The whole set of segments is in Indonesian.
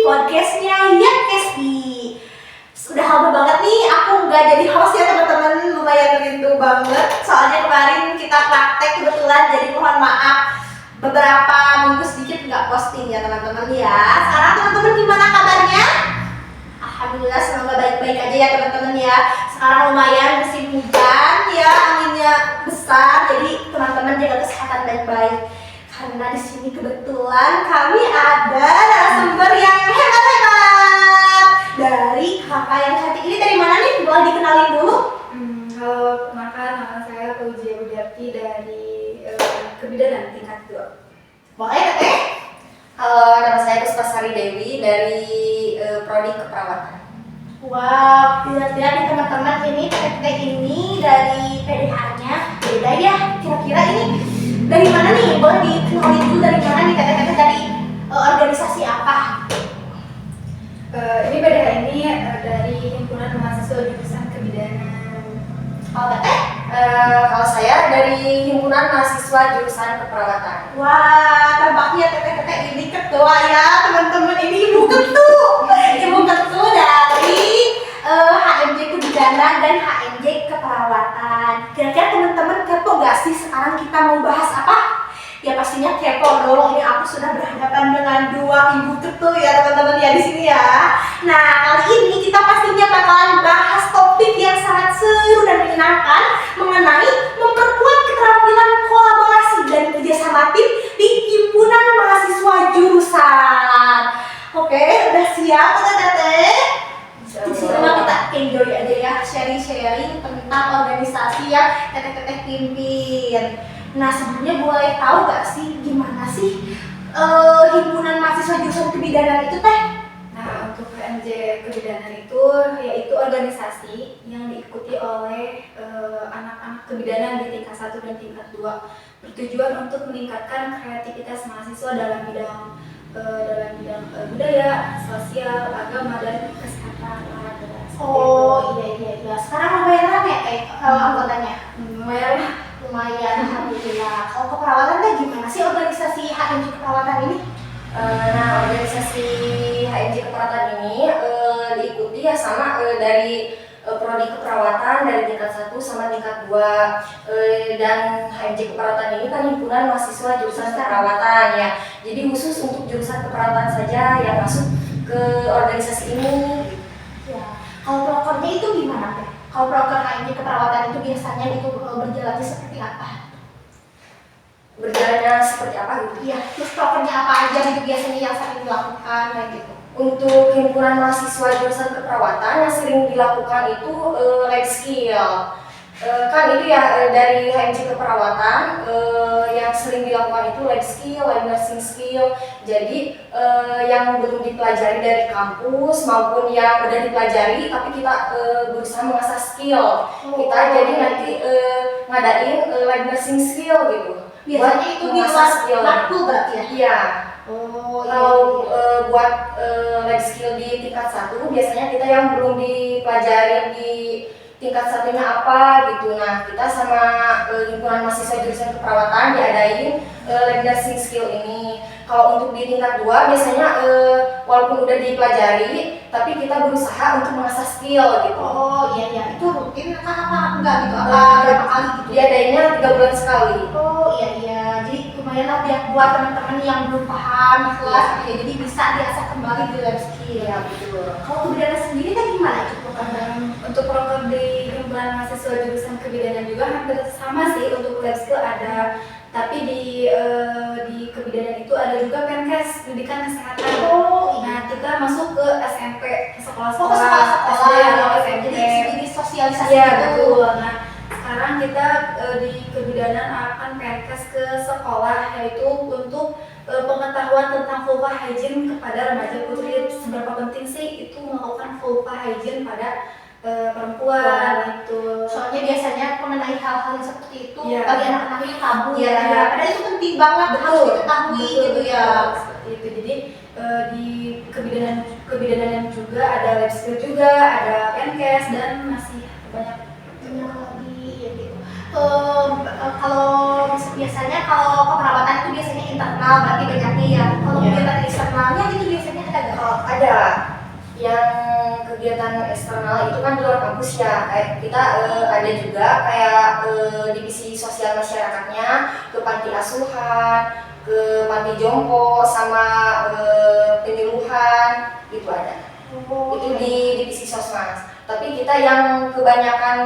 podcastnya ya Kesti. Sudah lama banget nih aku nggak jadi host ya teman-teman, lumayan rindu banget. Soalnya kemarin kita praktek kebetulan, jadi mohon maaf beberapa minggu sedikit nggak posting ya teman-teman ya. Sekarang teman-teman gimana kabarnya? Alhamdulillah semoga baik-baik aja ya teman-teman ya. Sekarang lumayan musim hujan ya, anginnya besar, jadi teman-teman jaga kesehatan baik-baik. Karena di sini kebetulan kami ada narasumber yang hebat-hebat dari kakak yang cantik ini. Dari mana nih? Boleh dikenalin dulu? Halo, perkenalkan nama saya Fauzia Budiarti dari Kebidanan tingkat 2. Boleh Teteh? Halo, nama saya Puspasari Dewi dari Prodi Keperawatan. Wow, lihat-lihat nih teman-teman, ini Teteh ini dari PDH-nya beda ya. Kira-kira ini dari mana nih? Boleh dikenalin dulu dari mana nih Teteh? Dari organisasi apa? Ini PDH ini dari Himpunan Mahasiswa Jurusan Kebidanan. Oh Teteh? Kalau saya dari Himpunan Mahasiswa Jurusan Keperawatan. Wah, tampaknya Teteh ini ketua ya teman-teman. Ini ibu ketua dari HMJ Kebidanan dan HMJ Keperawatan. Kira-kira teman-teman kepo gak sih sekarang kita mau bahas apa? Ya pastinya kepo dong. Ini aku sudah berhadapan dengan dua ibu ketua ya teman-teman ya di sini ya. Nah, kali ini kita pastinya bakalan bahas topik yang sangat seru dan menyenangkan mengenai memperkuat keterampilan kolaborasi dan kerjasama tim di Himpunan Mahasiswa Jurusan. Oke, udah siap Teteh? Di sini kita enjoy aja ya, sharing-sharing tentang organisasi yang Teteh pimpin. Nah, sebelumnya boleh tahu gak sih gimana sih Himpunan Mahasiswa Jurusan Kebidanan itu Teh? Nah, untuk HMJ Kebidanan itu yaitu organisasi yang diikuti oleh anak-anak kebidanan di tingkat 1 dan tingkat 2, bertujuan untuk meningkatkan kreativitas mahasiswa dalam bidang budaya, sosial, agama, dan kesehatan olahraga. Oh iya. Sekarang lumayan rame anggotanya. Lumayan, alhamdulillah. Kalau keperawatan Teh gimana sih organisasi HMJ Keperawatan ini? Nah, organisasi HMJ Keperawatan ini diikuti ya sama dari Prodi Keperawatan dari tingkat 1 sama tingkat 2. Dan HMJ Keperawatan ini kan himpunan mahasiswa jurusan keperawatan ya. Jadi khusus untuk jurusan keperawatan saja yang masuk ke organisasi ini. Ya. Kalau prokernya itu gimana Teh? Kalau proker HMJ Keperawatan itu biasanya itu berjalannya seperti apa? Berjalannya seperti apa gitu? Iya, terus prokernya apa aja gitu biasanya yang sering dilakukan kayak gitu? Untuk himpunan mahasiswa jurusan keperawatan yang sering dilakukan itu life skill. Kan itu ya dari HMJ Keperawatan yang sering dilakukan itu life skill, life nursing skill. Jadi yang belum dipelajari dari kampus maupun yang udah dipelajari tapi kita berusaha mengasah skill. Kita jadi nanti ngadain life nursing skill gitu. Biasanya itu di luar matkul berarti ya? Iya. Oh, Kalau buat life skill di tingkat 1 biasanya kita yang belum dipelajari di tingkat 1-nya apa gitu. Nah, kita sama himpunan mahasiswa jurusan keperawatan diadain life nursing skill ini. Kalau untuk di tingkat 2 biasanya walaupun udah dipelajari tapi kita berusaha untuk mengasah skill gitu. Oh iya, itu rutin apa enggak gitu? Apa berapa kali gitu? Diadainnya 3 bulan sekali. Oh iya, jadi lumayan lah buat teman-teman yang belum paham di kelas gitu ya, jadi bisa diasah kembali di life skill. Iya betul. Kalau kebidanan sendiri kan gimana itu programnya? Untuk proker di himpunan mahasiswa jurusan kebidanan juga hampir sama sih. Untuk life skill ada, tapi di kebidanan itu ada juga Penkes, pendidikan kesehatan. Oh iya. Nah, kita masuk ke SMP, ke sekolah-sekolah, sekolah atau SMP. Jadi sosialisasi Iya gitu. betul. Nah, sekarang kita di kebidanan akan Penkes ke sekolah, yaitu untuk pengetahuan tentang vulva hygiene kepada remaja putri. Seberapa penting sih itu melakukan vulva hygiene pada perempuan itu. Soalnya biasanya mengenai hal-hal yang seperti itu Iya. bagi anak-anaknya tabu Iya. ya. Padahal itu penting banget harus diketahui gitu ya. Seperti itu. Jadi di kebidanan juga ada life skill juga, ada Penkes, dan masih banyak Lagi ya gitu. Kalau biasanya kalau keperawatan itu biasanya internal berarti banyaknya ya. Kalau kegiatan eksternalnya itu biasanya ada nggak? Ada kegiatan eksternal itu kan di luar kampus ya, kayak kita ada juga kayak divisi sosial masyarakatnya ke panti asuhan, ke panti jompo, sama penyuluhan itu ada. Itu di divisi sosmas. Tapi kita yang kebanyakan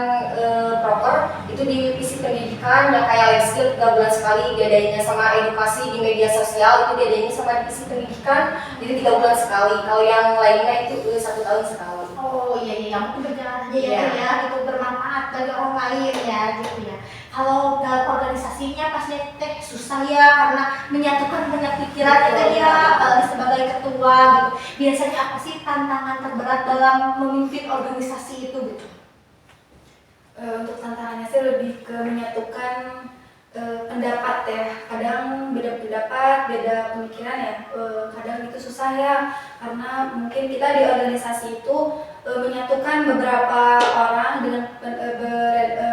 proper itu di divisi pendidikan yang kayak life skill 3 bulan sekali diadainnya, sama edukasi di media sosial itu diadainnya sama divisi pendidikan jadi 3 bulan sekali. Kalau yang lainnya itu 1 tahun sekali. Oh iya iya, mungkin berjalan aja ya, gitu bermanfaat bagi orang lain ya gitu ya. Kalau dalam organisasinya pasti teh susah ya karena menyatukan banyak pikiran ya, apalagi sebagai ketua gitu. Biasanya apa sih tantangan terberat dalam memimpin organisasi itu gitu? Untuk tantangannya sih lebih ke menyatukan pendapat ya. Kadang beda pendapat, beda pemikiran ya. Kadang itu susah ya karena mungkin kita di organisasi itu menyatukan beberapa orang dengan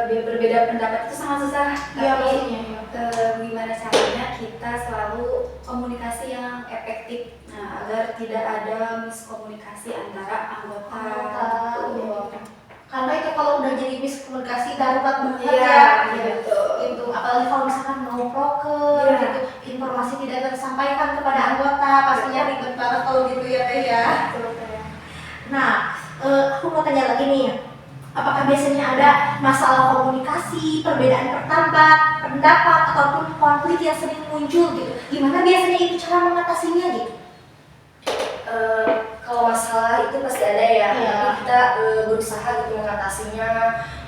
berbeda pendapat itu sangat susah. Iya, Tapi pastinya, ya. gimana caranya kita selalu komunikasi yang efektif, nah, agar tidak ada miskomunikasi antara anggota. Iya. Karena itu kalau udah jadi miskomunikasi darurat banget Iya, ya. iya, betul. Itu apalagi kalau misalkan mau proker Iya. gitu, informasi tidak tersampaikan kepada anggota, pastinya ribet banget kalau gitu ya Teh ya. Betul, Teh. Nah, aku mau tanya lagi nih, apakah biasanya ada masalah komunikasi, perbedaan pendapat ataupun konflik yang sering muncul gitu? Gimana biasanya itu cara mengatasinya gitu? Kalau masalah itu pasti ada ya, Iya. tapi kita berusaha gitu mengatasinya.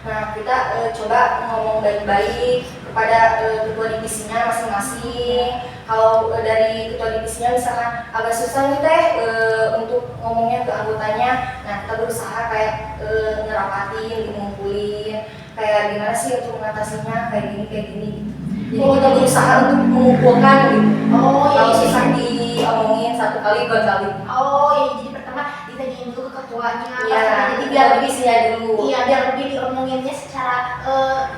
Nah, kita coba ngomong baik-baik kepada ketua divisinya masing-masing. Kalau dari ketua divisinya misalkan agak susah nih Teh untuk ngomongnya ke anggotanya, nah kita berusaha kayak ngerapatin, ngumpulin kayak gimana sih untuk mengatasinya, kayak gini gitu. Jadi kita berusaha untuk mengumpulkan gitu. Oh iya. Kalau susah diomongin 1 kali 2 kali. Oh iya, jadi pertama ditanyain dulu ke ketuanya, Iya, jadi biar lebih divisinya dulu. Iya, biar lebih diomonginnya secara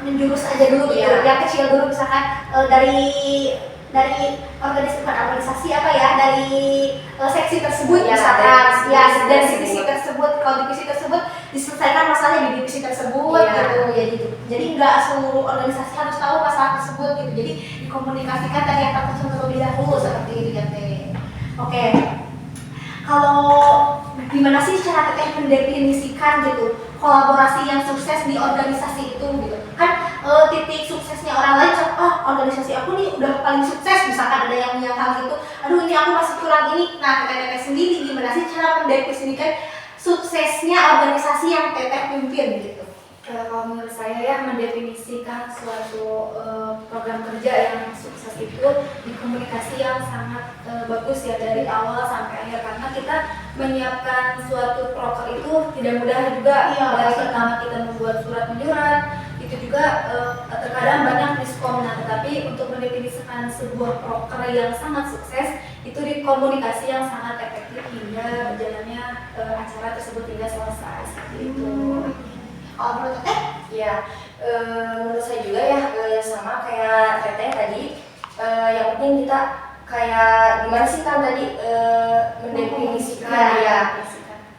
menjurus aja dulu gitu. Iya. Yang kecil dulu misalkan dari organisasi apa ya, dari seksi tersebut Iya, misalkan dari ya divisi dari tersebut. divisi tersebut. Kalau divisi tersebut diselesaikan masalahnya di divisi tersebut Iya. gitu ya gitu. Jadi nggak seluruh organisasi harus tahu masalah tersebut gitu. Jadi dikomunikasikan dari yang terlebih dahulu seperti itu ya Teh. Oke. Kalau gimana sih cara Teteh mendefinisikan gitu kolaborasi yang sukses di organisasi itu gitu? Kan titik suksesnya orang lain, organisasi aku nih udah paling sukses, misalkan ada yang bilang gitu, aduh ini aku masih kurang ini. Nah, Teteh sendiri gimana sih cara mendefinisikan suksesnya organisasi yang Teteh pimpin gitu? Kalau menurut saya ya, mendefinisikan suatu program kerja yang sukses itu di komunikasi yang sangat bagus ya dari awal sampai akhir, karena kita menyiapkan suatu proker itu tidak mudah juga. Iya, Dari pasti. pertama kita membuat surat menyurat itu juga terkadang banyak miskom. Nah, tetapi untuk mendefinisikan sebuah proker yang sangat sukses itu di komunikasi yang sangat efektif hingga berjalannya acara tersebut hingga selesai seperti itu. Kalau menurut Teteh? Ya, menurut saya juga ya sama kayak Teteh tadi. Yang penting kita kayak gimana sih kan tadi mendefinisikan ya.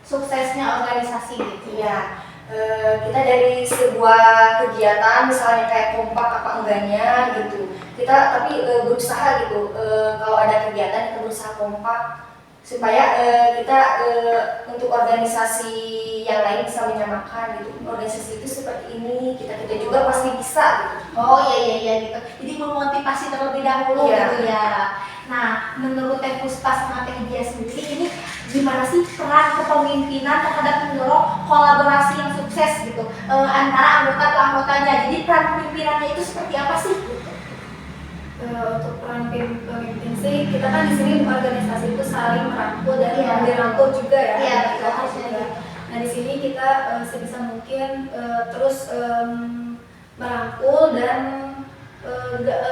Suksesnya organisasi gitu. Iya, kita dari sebuah kegiatan misalnya kayak kompak apa enggaknya gitu. Kita tapi berusaha gitu. Kalau ada kegiatan kita berusaha kompak supaya kita untuk organisasi yang lain bisa menyamakan gitu. Organisasi itu seperti ini, kita juga pasti bisa gitu. Oh iya gitu. Jadi memotivasi terlebih dahulu Iya. gitu ya. Nah, menurut Teh Puspa sama Teh Dia sendiri ini gimana sih peran kepemimpinan terhadap mendorong kolaborasi yang sukses gitu antara anggota ke anggotanya. Jadi peran pemimpinannya itu seperti apa sih? Untuk peran pemimpin sih, kita kan di sini organisasi itu saling merangkul dan Iya. dirangkul juga ya. Iya, Kita betul. juga. Nah, di sini kita sebisa mungkin terus merangkul dan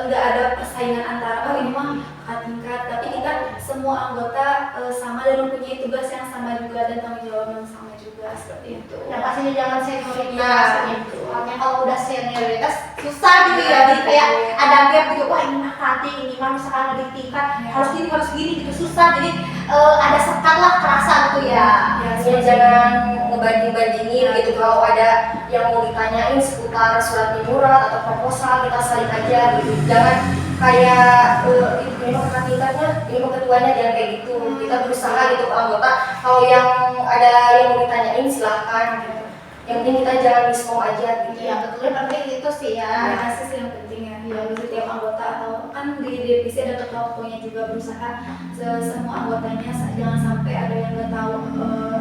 nggak ada persaingan antara ini mah kakak tingkat, tapi kita semua anggota sama dan mempunyai tugas yang sama juga dan tanggung jawab yang sama juga seperti itu. Yang pastinya jangan senioritas Nah, gitu. Soalnya kalau udah senioritas susah gitu ya. Jadi kayak ada gap gitu. Wah ini mah cutting, ini mah misalkan ada tingkat harus gini harus gini gitu susah. Jadi ada sekat lah kerasa gitu ya. Ya, jangan ngebanding-bandingin gitu. Kalau ada yang mau ditanyain seputar surat menyurat atau proposal, kita saling aja gitu. Jangan kayak ini mah kakak tingkatnya, ini mah ketuanya, jangan kayak gitu. Kita berusaha gitu ke anggota. Kalau yang ada yang mau ditanyain silahkan gitu. Yang penting kita jangan miskom aja gitu. Ya betul penting itu sih ya. Komunikasi sih yang penting ya. Di setiap anggota atau kan di divisi ada ketua ketuanya juga berusaha semua anggotanya jangan sampai ada yang nggak tahu.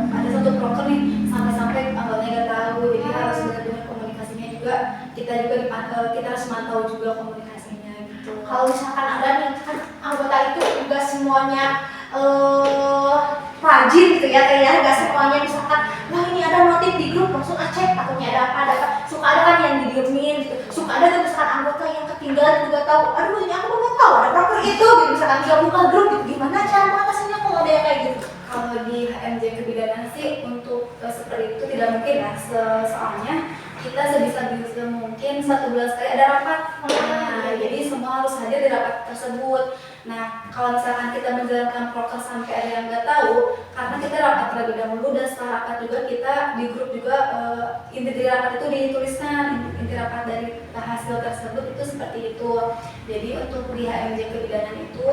Ada satu proker nih sampai anggotanya nggak tahu. Jadi harus benar-benar komunikasinya juga kita kita harus mantau juga komunikasinya gitu. Kalau misalkan ada nih kan anggota itu enggak semuanya rajin gitu ya kayak enggak semuanya misalkan wah ini ada notif di grup langsung cek takutnya ada apa suka ada kan yang didiemin gitu suka ada tuh misalkan anggota yang ketinggalan juga tahu aduh ini aku nggak tahu ada proker itu gitu misalkan dia buka grup gitu gimana cara mengatasinya kalau ada yang kayak gitu. Kalau di HMJ kebidanan sih untuk seperti itu tidak mungkin ya soalnya kita sebisa mungkin 1 bulan sekali ada rapat. Nah, jadi semua harus hadir di rapat tersebut. Nah, kalau misalkan kita menjalankan proker sampai ada yang nggak tahu, karena kita rapat terlebih dahulu dan setelah rapat juga kita di grup juga inti dari rapat itu dituliskan inti rapat dari hasil tersebut itu seperti itu. Jadi untuk di HMJ kebidanan itu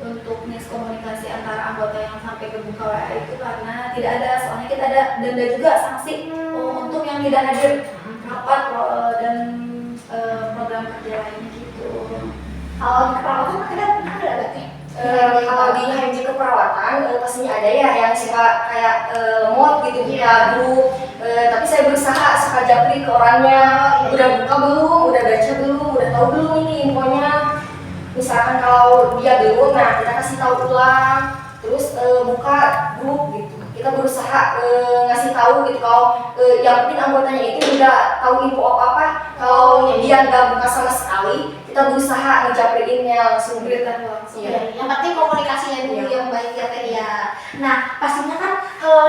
untuk miskomunikasi antara anggota yang sampai ke buka WA itu karena tidak ada, soalnya kita ada denda juga sanksi untuk yang tidak hadir rapat dan program kerja lainnya gitu. Kalau di keperawatan ada nggak sih? Kalau di HMJ keperawatan pastinya ada ya yang suka kayak mod gitu kita grup. Tapi saya berusaha suka japri ke orangnya. Udah buka belum? Udah baca belum? Udah tahu belum ini infonya? Misalkan kalau dia belum, nah kita kasih tahu ulang. Terus buka grup gitu. Kita berusaha ngasih tahu gitu kalau yang penting anggotanya itu udah tahu info apa-apa. Kalau dia nggak buka sama sekali, kita berusaha ngejapriinnya langsung Beritahu langsung. Iya, yang penting komunikasinya dulu yang baik ya Teh ya. Nah, pastinya kan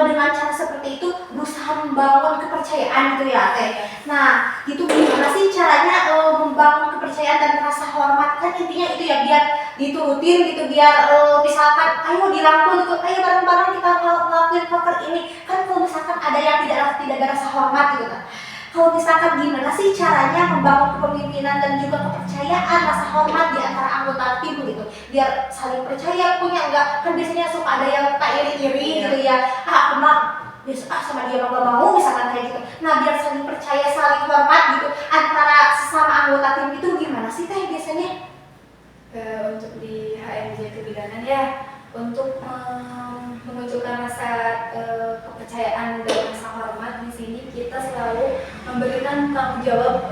dengan cara seperti itu berusaha membangun kepercayaan gitu ya Teh. Nah, itu gimana sih caranya membangun kepercayaan dan rasa hormat kan intinya itu ya biar diturutin gitu biar misalkan ayo dirangkul gitu, ayo bareng-bareng kita ngelakuin proker ini. Kan kalau misalkan ada yang tidak ada rasa hormat gitu kan. Kalau misalkan gimana sih caranya membangun kepemimpinan dan juga kepercayaan rasa hormat di antara anggota tim gitu biar saling percaya punya enggak kan biasanya suka ada yang tak iri-iri gitu ya aku mah biasa sama dia mah gak mau misalkan kayak gitu nah biar saling percaya saling hormat gitu antara sesama anggota tim itu gimana sih Teh biasanya? Untuk di HMJ kebidanan ya untuk memunculkan rasa kepercayaan dan rasa hormat di sini kita selalu memberikan tanggung jawab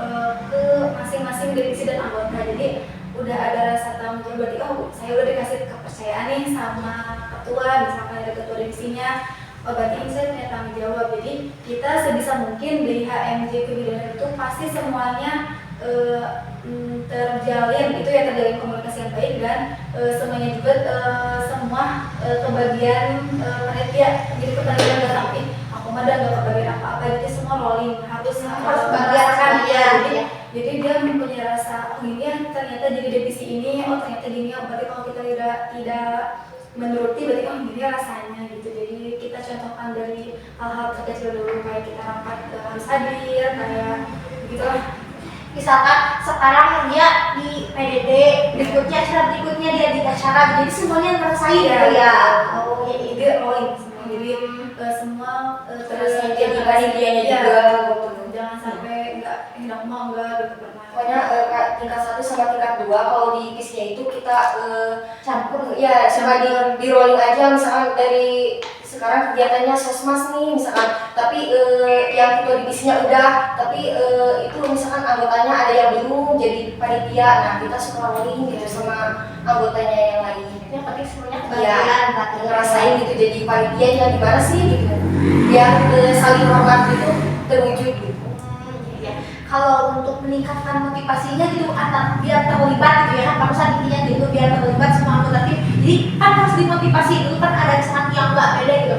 ke masing-masing divisi dan anggota. Jadi udah ada rasa tanggung jawab berarti saya udah dikasih kepercayaan nih sama ketua, misalkan ada ketua divisinya. Berarti ini saya punya tanggung jawab. Jadi kita sebisa mungkin di HMJ kebidanan itu pasti semuanya terjalin itu ya terjalin komunikasi yang baik dan semuanya juga semua kebagian panitia jadi kebagian nggak tapi aku mah udah nggak kebagian apa-apa jadi semua rolling harus bagian ya. Jadi dia mempunyai rasa oh ini ya ternyata jadi divisi ini ternyata gini berarti kalau kita tidak menuruti berarti gini rasanya gitu. Jadi kita contohkan dari hal-hal terkecil dulu kayak kita rapat harus hadir kayak begitulah. Misalkan sekarang dia di PDD, berikutnya acara berikutnya dia di acara, jadi semuanya ngerasain gitu ya. Oh ya ide rolling semua, jadi semua terasa jadi panitianya juga gitu. Jangan sampai nggak mau nggak gitu pernah. Pokoknya tingkat 1 sama tingkat 2 kalau di divisinya itu kita Campur ya coba di rolling aja misalkan dari sekarang kegiatannya sosmas nih misalkan tapi yang ketua divisinya udah tapi itu misalkan anggotanya ada yang belum jadi panitia nah kita suka rolling gitu sama anggotanya yang lain yang penting semuanya ya kebagian ngerasain gitu jadi panitia yang di mana sih gitu biar saling hormat gitu terwujud gitu. Kalau untuk meningkatkan motivasinya gitu biar terlibat gitu ya kan barusan intinya gitu biar terlibat semua anggota tim jadi kan harus dimotivasi dulu kan ada saat yang nggak pede gitu.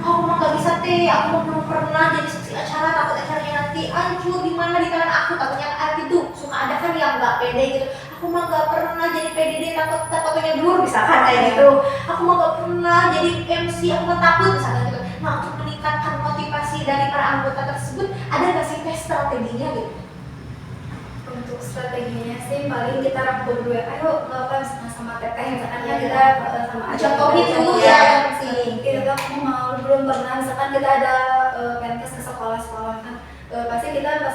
Oh, aku mah nggak bisa teh, aku mah belum pernah jadi saksi acara, takut acaranya nanti hancur gimana di tangan aku, takutnya itu suka ada kan yang nggak pede gitu. Aku mah nggak pernah jadi PDD, takutnya blur misalkan kayak gitu. Aku mah nggak pernah jadi MC, aku mah takut misalkan gitu. Nah, untuk meningkatkan motivasi dari para anggota tersebut, ada nggak sih teh strateginya gitu? Untuk strateginya sih paling kita rangkul dulu ya, ayo melakukan sama teteh misalkan ya kita sama Contohin dulu ya ya sih. kita mau belum pernah misalkan kita ada Menkes ke sekolah-sekolah kan pasti kita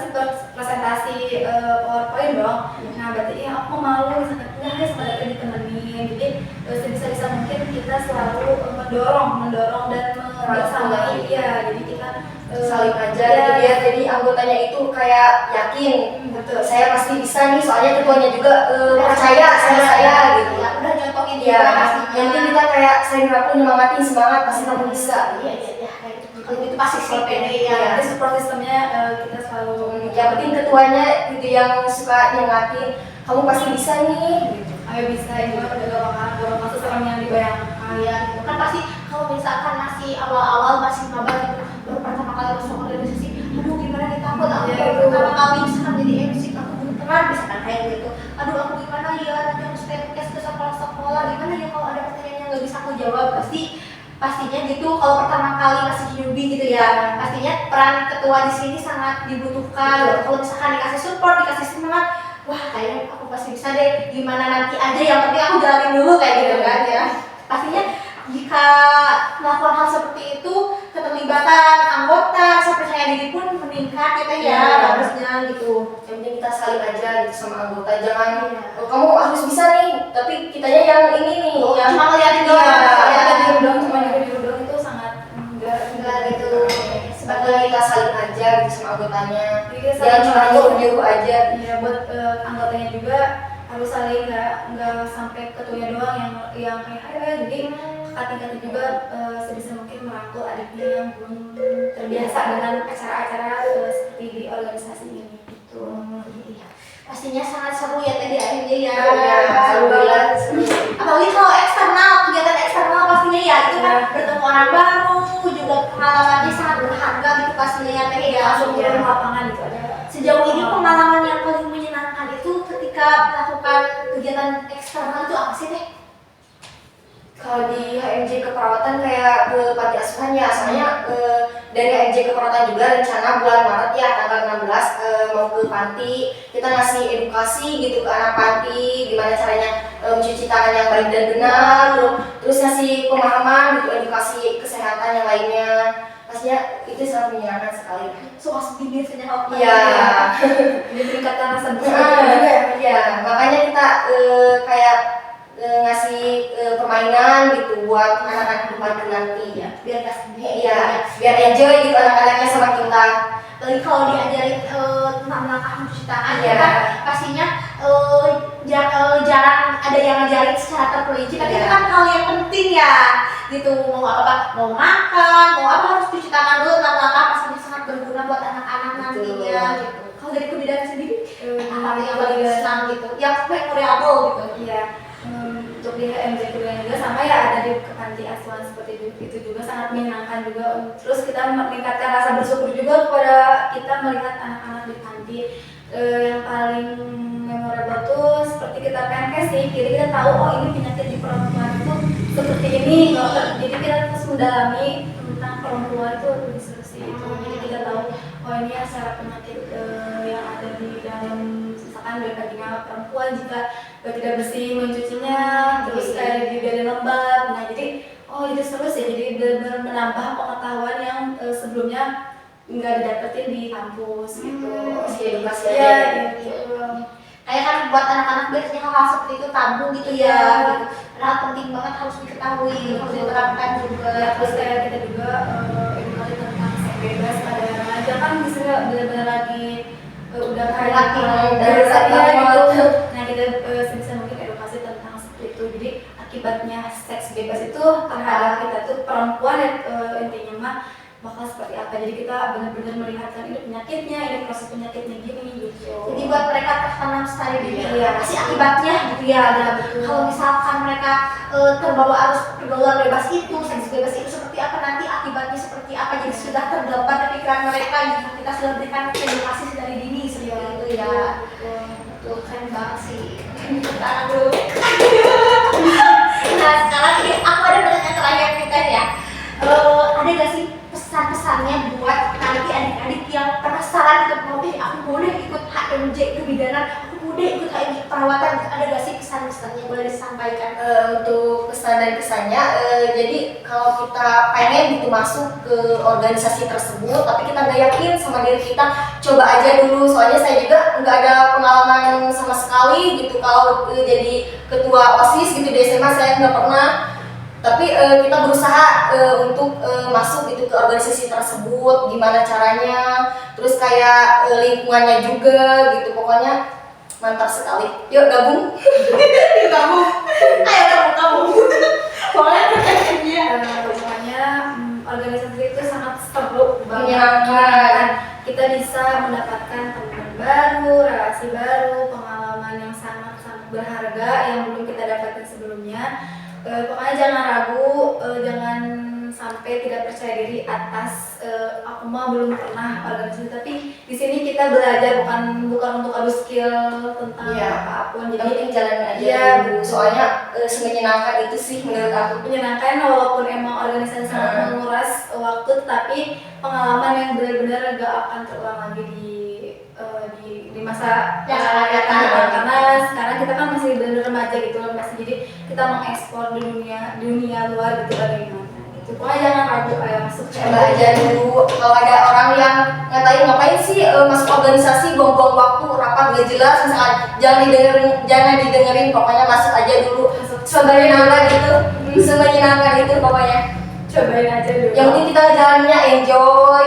presentasi PowerPoint dong. Nah berarti ya aku malu misalkan enggak guys sama teteh ditemenin, jadi sebisa-bisa mungkin kita selalu mendorong dan membersamai ya, jadi kita saling aja gitu ya, jadi anggotanya itu kayak yakin betul. Saya pasti bisa nih, soalnya ketuanya juga percaya sama saya gitu Ya, udah contohin ya. juga pastinya. Yang penting kita kayak sering rangkul nyemangatin, semangat pasti kamu bisa. Iya, kayak gitu. Kalau itu pasti sih pede ya. Jadi support sistemnya kita selalu Yang penting ketuanya gitu yang suka nyemangatin, kamu pasti bisa nih gitu. ayo bisa ini mah udah gak bakal seseorang yang dibayangkan. Iya, gitu kan pasti kalau misalkan masih awal-awal masih maba gitu, baru pertama kali masuk organisasi, aduh gimana nih takut aku Iya, baru itu. pertama kali misalkan jadi MC, aku belum pernah misalkan kayak gitu. Aduh aku gimana ya nanti harus tes ke sekolah-sekolah, gimana ya kalau ada pertanyaan yang nggak bisa aku jawab, pastinya gitu. Kalau pertama kali masih newbie gitu ya, pastinya peran ketua di sini sangat dibutuhkan. Kalau misalkan dikasih support, dikasih semangat, wah kayaknya aku pasti bisa deh, gimana nanti aja yang penting aku jalanin dulu kayak gitu kan ya. Pastinya jika melakukan hal seperti itu, keterlibatan anggota, rasa percaya diri pun meningkat gitu ya, bagusnya gitu. Yang penting kita saling aja gitu sama anggota, jangan oh, kamu harus bisa nih, tapi kitanya yang ini nih yang Cuma ngeliatin Iya, doang, Ya, ya. diri dong, cuma diri dong itu sangat Enggak gitu. sebagai kita saling aja gitu sama anggotanya, Jadi kita jangan cuma saling nyuruh aja. ya buat anggotanya juga harus saling nggak sampai ketuanya doang yang kayak ayo jadi kakak-kakak juga sebisa mungkin merangkul adiknya yang belum terbiasa dengan acara-acara seperti di organisasi ini gitu. Iya. Pastinya sangat seru ya tadi akhirnya ya. Iya, alhamdulillah. Apalagi kalau eksternal, kegiatan eksternal pastinya ya itu kan bertemu orang baru, juga pengalamannya sangat berharga gitu pastinya ya teh ya. Langsung turun lapangan gitu ada. Sejauh ini pengalaman yang paling menyenangkan itu ketika melakukan kegiatan eksternal itu apa sih teh? Kalau di HMJ keperawatan kayak ke panti asuhan ya, soalnya dari HMJ keperawatan juga rencana bulan Maret ya tanggal 16 mau ke panti, kita ngasih edukasi gitu ke anak panti gimana caranya mencuci tangan yang baik dan benar, terus ngasih pemahaman gitu, edukasi kesehatan yang lainnya. Pastinya itu sangat menyenangkan sekali. Suka sedih biasanya kalau Iya. Jadi meningkatkan rasa bersalah juga ya. Iya, makanya kita kayak ngasih permainan gitu buat anak-anak depan nanti ya. biar gak sedih. Iya, biar enjoy gitu anak-anaknya sama kita. Lagi kalau diajarin tentang langkah mencuci tangan, Iya. kan pastinya jarang ada yang ngajarin secara terperinci. Tapi itu Iya. kan hal yang penting ya, gitu. Mau apa, mau makan, mau apa harus cuci tangan dulu. Langkah pastinya sangat berguna buat anak-anak nantinya. Gitu. Kalau dari kebidanan sendiri, apa yang paling senang gitu, yang memorable gitu. Iya. Untuk di HMJ Kuliah juga sama ya, ada di panti asuhan seperti itu juga sangat menyenangkan juga. Terus kita meningkatkan rasa bersyukur juga kepada kita melihat anak-anak di panti. Yang paling memorable tuh seperti kita PNKes sih, jadi kita tahu oh ini penyakit di perempuan itu seperti ini. Jadi kita terus mendalami tentang perempuan itu lebih seru sih. Jadi kita tahu oh ini asal penyakit yang ada di dalam misalkan dari vagina perempuan jika tidak bersih mencucinya, terus kayak di biarin lembab. Nah jadi oh itu seru sih, jadi benar-benar menambah pengetahuan yang sebelumnya nggak didapetin di kampus gitu. Edukasi Iya, aja. gitu. Kayak kan buat anak-anak biasanya hal-hal seperti itu tabu gitu ya. Iya. Gitu. Padahal penting banget harus diketahui, harus diterapkan juga. Ya, terus kayak kita juga edukasi tentang seks bebas pada remaja kan bisa benar-benar lagi udah kayak Laki, dari saat saya banget. gitu. Nah kita sebisa mungkin edukasi tentang seperti itu. Jadi akibatnya seks bebas itu terhadap kita tuh perempuan intinya mah bakal seperti apa. Jadi kita benar-benar melihatkan ini penyakitnya, ini proses penyakitnya gini gitu. Jadi buat mereka tertanam sekali di Iya. kasih akibatnya gitu ya. Dan kalau misalkan mereka terbawa arus pergaulan bebas itu, seks bebas itu seperti apa, nanti akibatnya seperti apa, jadi sudah terdapat di pikiran mereka. Jika kita sudah berikan edukasi dari dini seperti itu ya. Betul, keren banget sih. Sekarang dulu. Nah sekarang ini aku ada pertanyaan terakhir kita ya. Ada gak sih pesan-pesannya buat nanti adik-adik yang penasaran gitu, mau aku boleh ikut HMJ kebidanan, aku boleh ikut HMJ perawatan, ada gak sih pesan-pesannya boleh disampaikan? Untuk pesan dan kesannya, jadi kalau kita pengen gitu masuk ke organisasi tersebut tapi kita nggak yakin sama diri kita, coba aja dulu. Soalnya saya juga nggak ada pengalaman sama sekali gitu kalau jadi ketua OSIS gitu di SMA, saya nggak pernah. Tapi kita berusaha untuk masuk gitu ke organisasi tersebut, gimana caranya, terus kayak lingkungannya juga gitu, pokoknya mantap sekali. Yuk gabung. Kamu, ayo kamu. Boleh pertanyaannya. Pokoknya organisasi itu sangat seru banget. Menyenangkan. Kita bisa mendapatkan teman baru, relasi baru, pengalaman yang sangat-sangat berharga yang belum kita dapatkan sebelumnya. Pokoknya jangan ragu, jangan sampai tidak percaya diri atas aku mah belum pernah organisasi, tapi di sini kita belajar bukan untuk adu skill tentang apapun. Yang penting jalanin aja Iya, dulu. Soalnya semenyenangkan itu sih menurut aku. menyenangkan walaupun emang organisasi sangat menguras waktu, tapi pengalaman yang benar-benar gak akan terulang lagi di masa yang akan datang. karena sekarang kita kan masih benar remaja gitu loh, masih, jadi kita mengekspor di dunia luar gitu bagaimana gitu. Pokoknya jangan ragu, ayo masuk, Coba aja dulu. Kalau ada orang yang ngatain ngapain sih masuk organisasi, buang-buang waktu, rapat gak jelas, misalkan jangan didengerin, pokoknya masuk aja dulu. Semenyenangkan itu, semenyenangkan itu pokoknya. cobain aja dulu. Yang penting kita jalannya enjoy,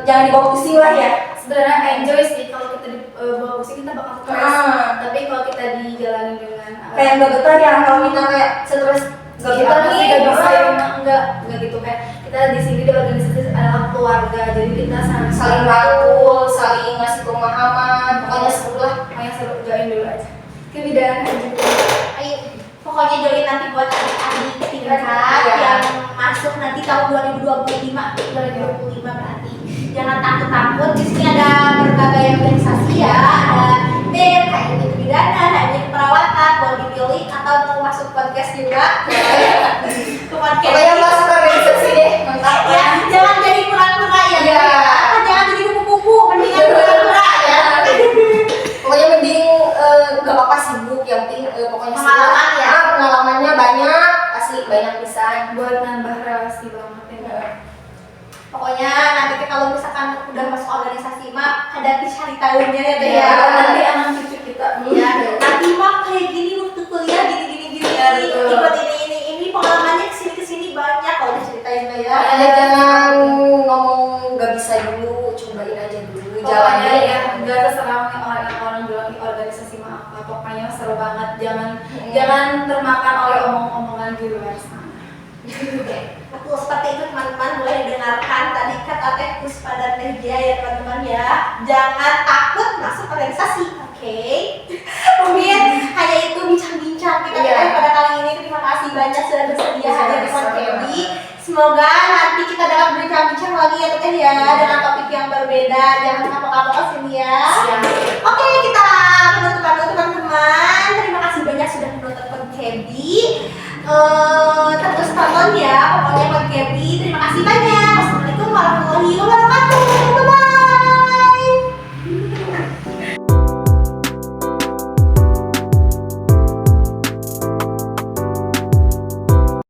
jangan dibawa pusing lah ya. Sebenarnya enjoy sih, kalau kita bawa pusing kita bakal stres. Tapi kalau kita dijalani dengan Kayak nggak betah ya kalau kita kayak stres, nggak kita betah nih nih. nggak bisa ya, enggak gitu, kayak kita di sini di organisasi adalah keluarga, jadi kita Saling rangkul, saling ngasih pemahaman, pokoknya seru lah. Pokoknya seru, join dulu aja kebidanan aja. Ayo, pokoknya join nanti buat adik-adik tingkat Iya. yang masuk nanti tahun 2025 berarti. Jangan takut-takut, di sini ada berbagai organisasi ya, ada BEM, HMJ kebidanan, HMJ keperawatan, mau dipilih atau mau masuk podcast juga. Ke podcast. Pokoknya masuk organisasi deh, mantap Ya, jangan jadi pura-pura ya. Iya. Jangan jadi kupu-kupu, mendingan pura-pura ya. Pokoknya mending gak apa-apa sibuk, yang penting pokoknya Pengalaman sibuk. ya. Pengalamannya banyak, asli banyak pisan. Buat nambah relasi banget ya. Pokoknya nanti kalau misalkan udah masuk organisasi mah ada dicari tahunya ya teh Ya, ya. nanti anak cucu kita. Ya, nanti mah kayak gini waktu kuliah gini Ya, betul. ikut ini pengalamannya kesini banyak kalau diceritain teh ya. Makanya jangan ngomong gak bisa dulu, cobain aja dulu, Pokoknya jalanin. ya, gak terserah orang bilang di organisasi mah apa, pokoknya seru banget. Jangan termakan oleh omong-omongan di luar sana. Oke, betul seperti itu teman-teman, boleh dengarkan tadi kata Teh Puspa dan Teh Jia ya teman-teman ya. Jangan takut masuk organisasi, oke? Mungkin hanya itu bincang-bincang kita Iya. pada kali ini. Terima kasih banyak sudah bersedia hadir di Sama-sama. Konkebi. Semoga nanti kita dapat berbincang-bincang lagi ya Teh ya, dengan topik yang berbeda. Jangan kapok-kapok ke sini ya. Siap. Oke, kita penutupan dulu teman-teman. Terima kasih banyak sudah menonton Konkebi. Terus tonton ya, pokoknya Konkebi. Terima kasih banyak. Wassalamualaikum warahmatullahi wabarakatuh.